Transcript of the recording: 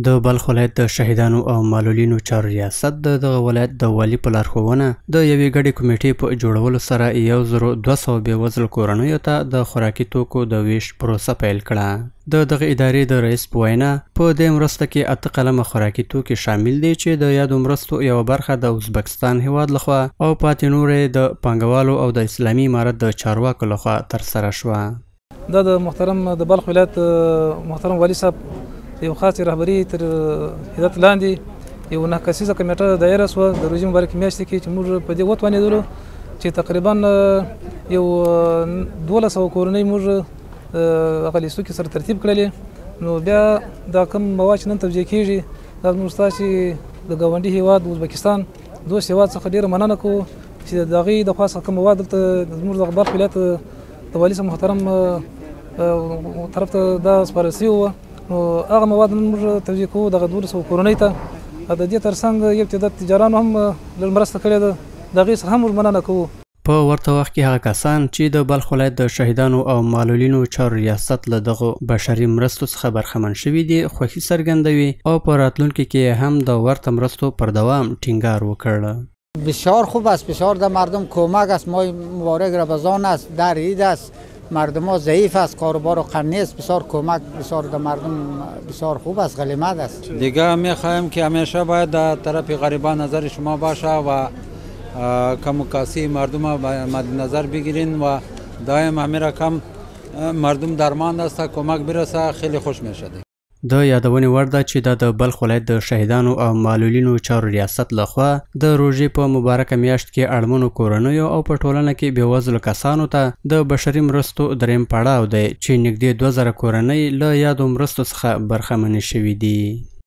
د بلخ ولایت د شهیدانو او معلولینو چارو ریاست د دغه ولایت د والي په لارښوونه د یوې ګډې کمیټې په جوړولو سره 1200 بېوزله کورنیو ته د خوراکي توکو د ویش پروسه پیل کړه. د دغه ادارې د رئیس په وینا په دې مرسته کې 8 قلمه خوراکي توکي شامل دي چې د یادو مرستو یوه برخه د ازبکستان هیواد لخوا او پاتې نورې د پانګوالو او د اسلامي امارت د چارواکو لخوا ترسره شوه. دا د محترم د بلخ ولایت محترم والي صاحب یو خاص رهبري تر هدایت لاندې یو 9 کسیزه کمیټه دایره شوه د روژې مبارکې میاشتې کې چې موږ په دې وتوانېدلو چې تقریبا یو 1200 کورنۍ موږ هغه لیستو کې سره ترتیب کړلې. نو بیا دا کوم مواد چې نن توزیع کېږي دا موږ ستاسې د ګاونډي هیواد ازبکستان دوست هیواد څخه ډېره مننه کوو چې د هغوی د خوا څخه کوم مواد دلته زموږ د بلخ ولایت د والي صاحب محترم طرف ته دا سپارل سوي وه. نو هغه مواد نن موږ توزیع کوو دغه 1200 کورنۍ ته. د دې ترڅنګ یو تعداد تجارانو هم لږ مرسته کړې ده، د هغې څخه هم موږ مننه کوو. په ورته وخت کې هغه کسان چې د بلخ ولایت د شهیدانو او معلولینو چارو ریاست له دغو بشري مرستو څخه برخمن شوي دي خوښي څرګندوي او په راتلونکي کې هم د ورته مرستو پر دوام ټینګار وکړ. بسیار خوب است، بسیار در مردم کمک است. ماه مبارک رمضان است، در عید است، مردم ها ضعیف است، کاروبار و کم نیست. بسیار کمک بسیار در مردم بسیار خوب است، غنیمت است. دیگه میخوایم که همیشه باید در طرف غریبان نظر شما باشه و کم و کاسی مردم مد نظر بگیرین و دائم همین رقم مردم درماند است، کمک برسه، خیلی خوش میشه. د یادونې وړ ده چې دا د بلخ ولایت د شهیدانو او معلولینو چارو ریاست لخوا د روژې په مبارکه میاشت کې اړمنو کورنیو او په ټولنه کې بېوزلو کسانو ته د بشري مرستو دریم پړاو دی چې نږدې 2000 کورنۍ له یادو مرستو څخه برخمنې شوي دي.